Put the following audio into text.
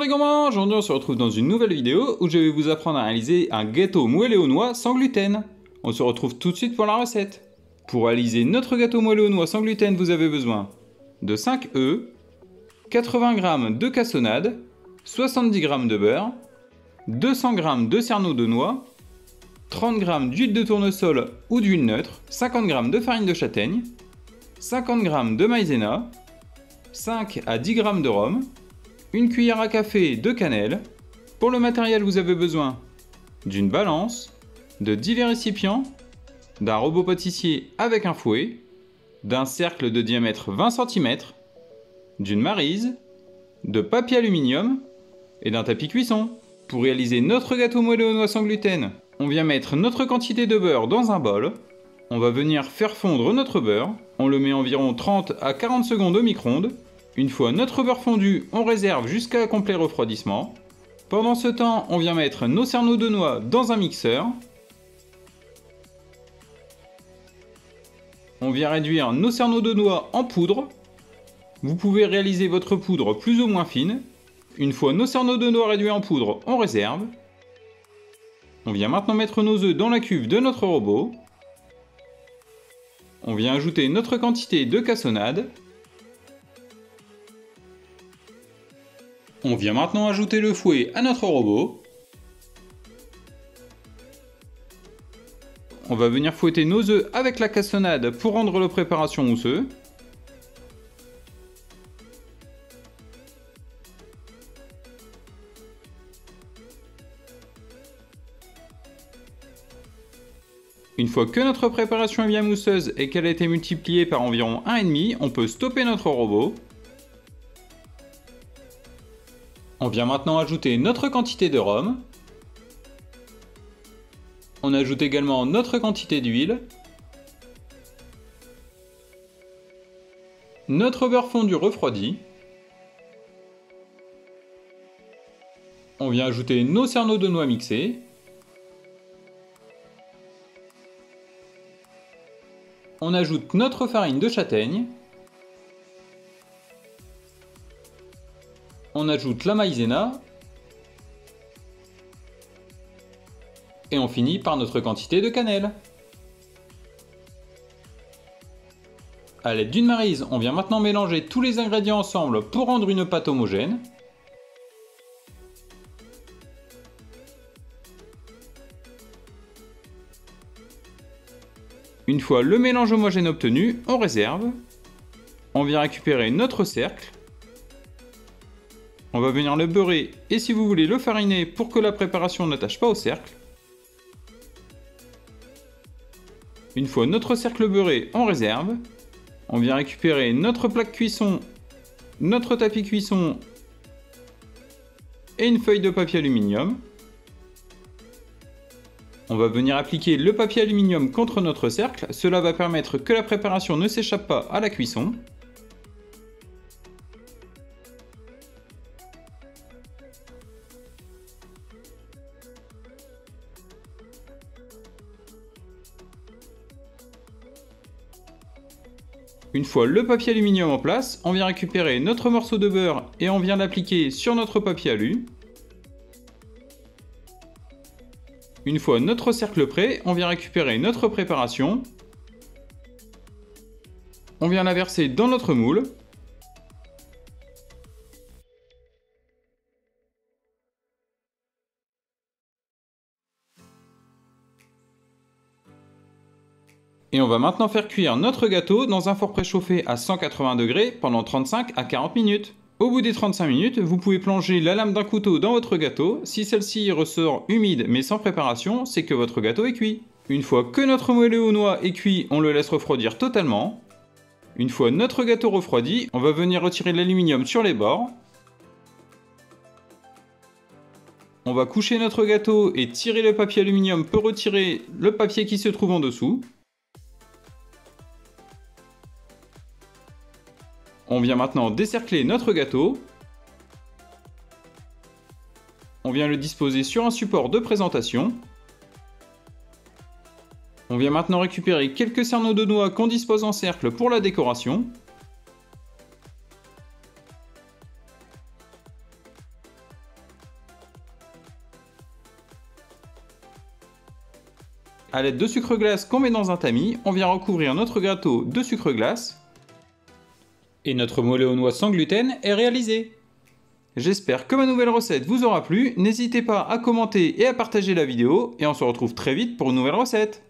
les gourmands, aujourd'hui on se retrouve dans une nouvelle vidéo où je vais vous apprendre à réaliser un gâteau moelleux aux noix sans gluten. On se retrouve tout de suite pour la recette. Pour réaliser notre gâteau moelleux aux noix sans gluten, vous avez besoin de 5 œufs, 80 g de cassonade, 70 g de beurre, 200 g de cerneau de noix, 30 g d'huile de tournesol ou d'huile neutre, 50 g de farine de châtaigne, 50 g de maïzena, 5 à 10 g de rhum, une cuillère à café de cannelle. Pour le matériel, vous avez besoin d'une balance, de 10 récipients, d'un robot pâtissier avec un fouet, d'un cercle de diamètre 20 cm, d'une maryse, de papier aluminium et d'un tapis cuisson. Pour réaliser notre gâteau moelleux aux noix sans gluten, on vient mettre notre quantité de beurre dans un bol. On va venir faire fondre notre beurre. On le met environ 30 à 40 secondes au micro-ondes. Une fois notre beurre fondu, on réserve jusqu'à complet refroidissement. Pendant ce temps, on vient mettre nos cerneaux de noix dans un mixeur. On vient réduire nos cerneaux de noix en poudre. Vous pouvez réaliser votre poudre plus ou moins fine. Une fois nos cerneaux de noix réduits en poudre, on réserve. On vient maintenant mettre nos œufs dans la cuve de notre robot. On vient ajouter notre quantité de cassonade. On vient maintenant ajouter le fouet à notre robot. On va venir fouetter nos œufs avec la cassonade pour rendre la préparation mousseuse. Une fois que notre préparation est bien mousseuse et qu'elle a été multipliée par environ 1,5, on peut stopper notre robot. On vient maintenant ajouter notre quantité de rhum. On ajoute également notre quantité d'huile. Notre beurre fondu refroidi. On vient ajouter nos cerneaux de noix mixés. On ajoute notre farine de châtaigne. On ajoute la maïzena. Et on finit par notre quantité de cannelle. A l'aide d'une maryse, on vient maintenant mélanger tous les ingrédients ensemble pour rendre une pâte homogène. Une fois le mélange homogène obtenu, on réserve. On vient récupérer notre cercle. On va venir le beurrer et si vous voulez le fariner pour que la préparation n'attache pas au cercle. Une fois notre cercle beurré, on réserve. On vient récupérer notre plaque cuisson, notre tapis cuisson et une feuille de papier aluminium. On va venir appliquer le papier aluminium contre notre cercle. Cela va permettre que la préparation ne s'échappe pas à la cuisson. Une fois le papier aluminium en place, on vient récupérer notre morceau de beurre et on vient l'appliquer sur notre papier alu. Une fois notre cercle prêt, on vient récupérer notre préparation. On vient la verser dans notre moule. Et on va maintenant faire cuire notre gâteau dans un four préchauffé à 180 degrés pendant 35 à 40 minutes. Au bout des 35 minutes, vous pouvez plonger la lame d'un couteau dans votre gâteau. Si celle-ci ressort humide mais sans préparation, c'est que votre gâteau est cuit. Une fois que notre moelleux aux noix est cuit, on le laisse refroidir totalement. Une fois notre gâteau refroidi, on va venir retirer l'aluminium sur les bords. On va coucher notre gâteau et tirer le papier aluminium pour retirer le papier qui se trouve en dessous. On vient maintenant décercler notre gâteau. On vient le disposer sur un support de présentation. On vient maintenant récupérer quelques cerneaux de noix qu'on dispose en cercle pour la décoration. À l'aide de sucre glace qu'on met dans un tamis, on vient recouvrir notre gâteau de sucre glace. Et notre moelleux aux noix sans gluten est réalisé. J'espère que ma nouvelle recette vous aura plu. N'hésitez pas à commenter et à partager la vidéo. Et on se retrouve très vite pour une nouvelle recette.